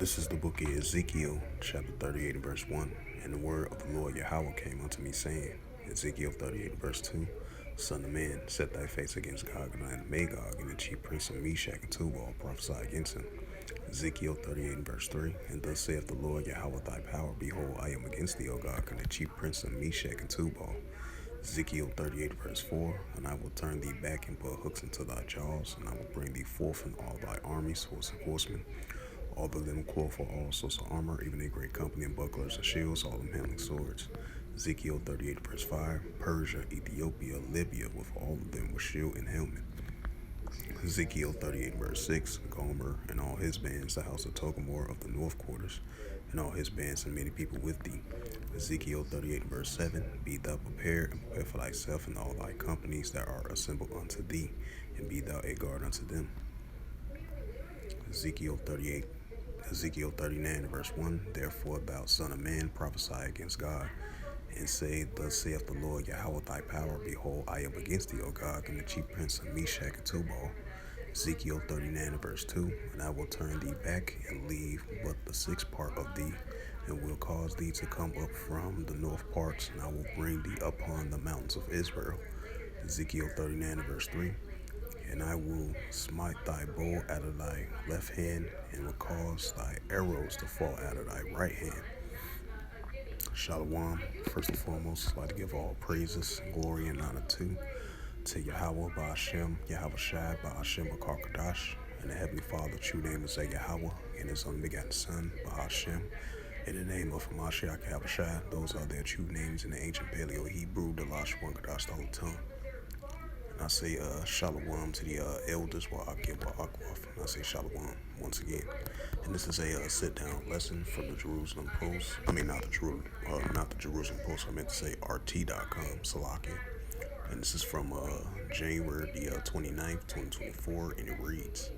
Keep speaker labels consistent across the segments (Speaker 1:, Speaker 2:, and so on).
Speaker 1: This is the book of Ezekiel, chapter 38, verse 1. And the word of the Lord Yahweh came unto me, saying, Ezekiel 38, verse 2, Son of man, set thy face against Gog and Magog, and the chief prince of Meshach and Tubal prophesy against him. Ezekiel 38, verse 3, And thus saith the Lord Yahweh thy power, Behold, I am against thee, O Gog, and the chief prince of Meshach and Tubal. Ezekiel 38, verse 4, And I will turn thee back and put hooks into thy jaws, and I will bring thee forth in all thy armies, horse and horsemen, all of them clothed for all sorts of armor, even a great company of bucklers and shields, all of them handling swords. Ezekiel 38, verse 5, Persia, Ethiopia, Libya, with all of them with shield and helmet. Ezekiel 38, verse 6, Gomer and all his bands, the house of Togomor of the north quarters, and all his bands and many people with thee. Ezekiel 38, verse 7, Be thou prepared, and prepare for thyself and all thy companies that are assembled unto thee, and be thou a guard unto them. Ezekiel 39, verse 1, Therefore thou son of man, prophesy against God, and say, Thus saith the Lord Yahweh thy power, Behold, I am against thee, O Gog, and the chief prince of Meshach and Tubal. Ezekiel 39, verse 2, And I will turn thee back, and leave but the sixth part of thee, and will cause thee to come up from the north parts, and I will bring thee upon the mountains of Israel. Ezekiel 39, verse 3, And I will smite thy bow out of thy left hand, and will cause thy arrows to fall out of thy right hand. Shalom. First and foremost, I'd like to give all praises, glory, and honor to Yahweh Ba'ashem, Yahweh Shai Ba'ashem B'Karkadash, and the Heavenly Father. True name is Yahweh, and His unbegotten Son Ba'ashem. In the name of Mashiach Yahweh Shai, those are their true names in the ancient Paleo Hebrew, the Lashwan Kadash, the whole tongue. And I say shalom to the elders while I give Akwath. And I say shalom once again. And this is a sit-down lesson from the Jerusalem Post. I mean, not the Jerusalem Post. I meant to say RT.com, Salakia. And this is from January the 29th, 2024, and it reads,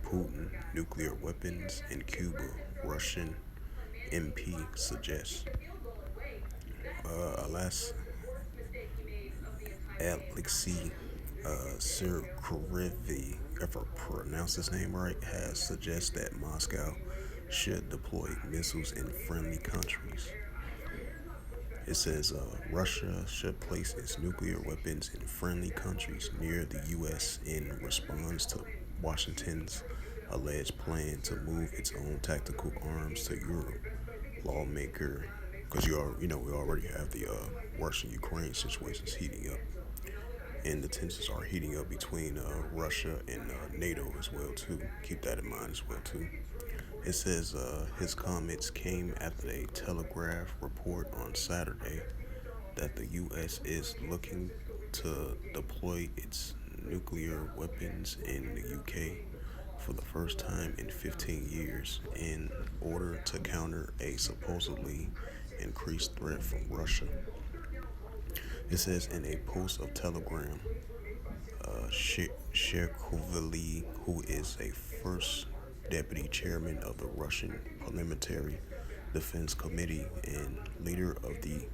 Speaker 1: Putin, nuclear weapons in Cuba, Russian MP suggests. Alas, Alexei Sirkurivi, if I pronounce his name right, has suggested that Moscow should deploy missiles in friendly countries. It says Russia should place its nuclear weapons in friendly countries near the U.S. in response to Washington's alleged plan to move its own tactical arms to Europe. Lawmaker, because we already have the Russian-Ukraine situations heating up, and the tensions are heating up between Russia and NATO as well too. Keep that in mind as well too. It says his comments came after a Telegraph report on Saturday that the U.S. is looking to deploy its nuclear weapons in the UK for the first time in 15 years in order to counter a supposedly increased threat from Russia. It says in a post of Telegram, Sherkovili, who is a first deputy chairman of the Russian Parliamentary Defense Committee and leader of the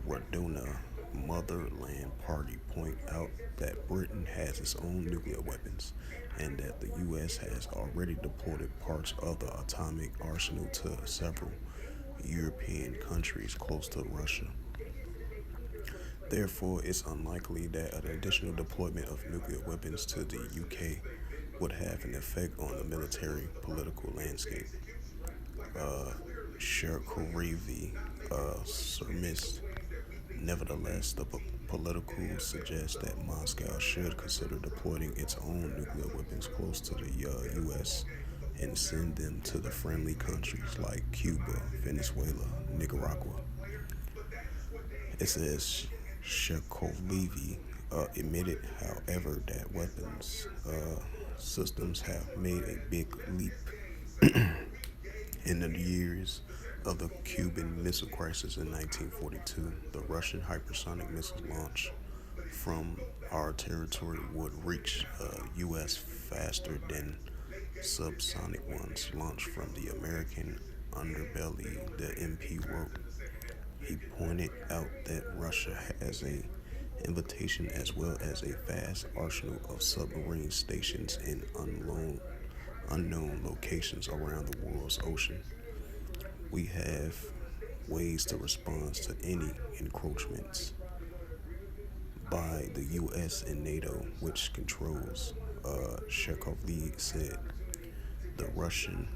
Speaker 1: Raduna Motherland Party, point out that Britain has its own nuclear weapons and that the U.S. has already deployed parts of the atomic arsenal to several European countries close to Russia. Therefore, it's unlikely that an additional deployment of nuclear weapons to the UK would have an effect on the military political landscape. Sherkurivi surmised. Nevertheless, the political suggests that Moscow should consider deploying its own nuclear weapons close to the U.S. and send them to the friendly countries like Cuba, Venezuela, Nicaragua. It says Sherkurivi admitted, however, that weapons systems have made a big leap in the years of the Cuban Missile Crisis in 1942. The Russian hypersonic missiles launched from our territory would reach U.S. faster than subsonic ones launched from the American underbelly, the MP wrote. He pointed out that Russia has an invitation as well as a vast arsenal of submarine stations and unknown locations around the world's ocean. We have ways to respond to any encroachments by the U.S. and NATO, which controls. Shekovli said the Russian.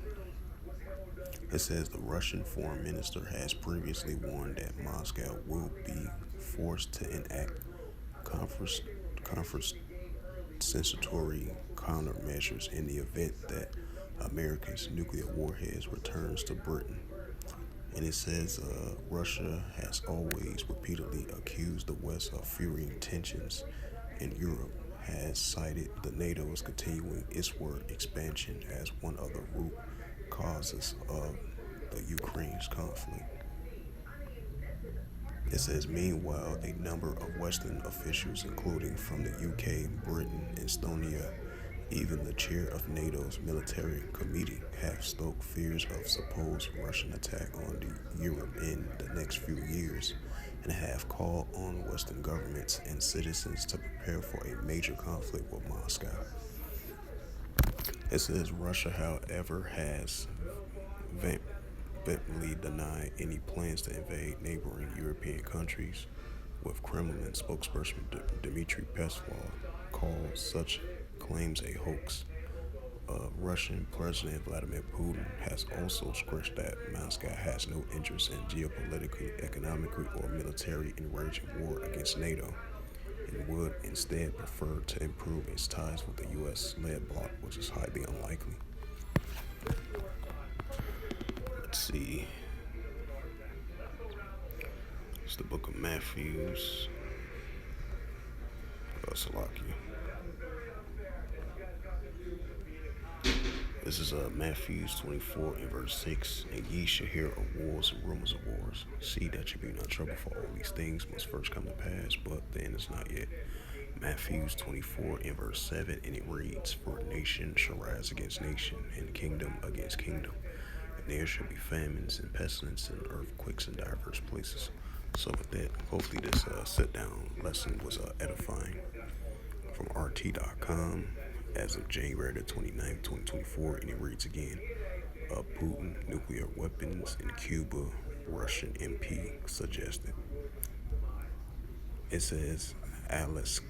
Speaker 1: It says the Russian foreign minister has previously warned that Moscow will be forced to enact conference, conference sensory countermeasures in the event that America's nuclear warheads returns to Britain. And it says Russia has always repeatedly accused the West of fueling tensions in Europe, has cited the NATO's continuing eastward expansion as one of the root causes of the Ukraine's conflict. It says, meanwhile, a number of Western officials, including from the UK, Britain, Estonia, even the chair of NATO's military committee, have stoked fears of supposed Russian attack on Europe in the next few years and have called on Western governments and citizens to prepare for a major conflict with Moscow. It says Russia, however, has vehemently denied any plans to invade neighboring European countries, with Kremlin spokesperson Dmitry Peskov called such claims a hoax. Russian President Vladimir Putin has also stressed that Moscow has no interest in geopolitically, economically, or military enraging war against NATO and would instead prefer to improve its ties with the U.S. led bloc, which is highly unlikely. Let's see. It's the book of Matthews. Salaki. This is Matthews 24 and verse 6. And ye shall hear of wars and rumors of wars. See that you be not troubled, for all these things must first come to pass, but the end is not yet. Matthews 24 and verse 7, and it reads, for nation shall rise against nation, and kingdom against kingdom. And there shall be famines and pestilence and earthquakes in diverse places. So with that, hopefully this sit-down lesson was edifying. From RT.com as of January the 29th, 2024, and it reads again, Putin, nuclear weapons in Cuba, Russian MP suggested. It says Alisali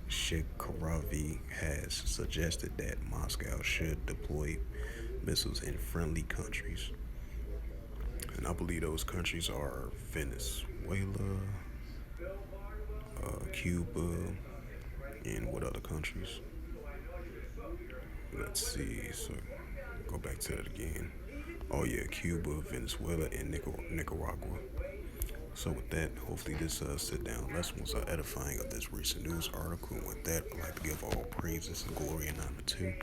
Speaker 1: Shekaravi has suggested that Moscow should deploy missiles in friendly countries. And I believe those countries are Venezuela, Cuba, and what other countries? Let's see. So go back to that again. Oh yeah, Cuba, Venezuela, and Nicaragua. So with that, hopefully this sit-down lesson was edifying of this recent news article. And with that, I'd like to give all praises and glory and honor to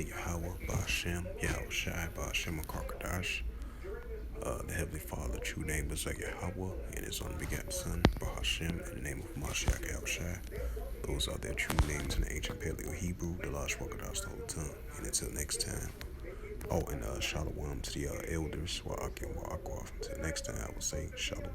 Speaker 1: Yahweh, Ba'Shem, Yahweh Shai, Ba'Shem, Karkadash. The Heavenly Father, true name is Yahweh, and His unbegotten Son, Bahashem, in the name of Mashiach El Shai. Those are their true names in the ancient Paleo Hebrew, the Lash Wakadash, the whole tongue. And until next time. Oh, and Shalom to the elders, Wa'akim, Wa'akwav. Until next time, I will say Shalom.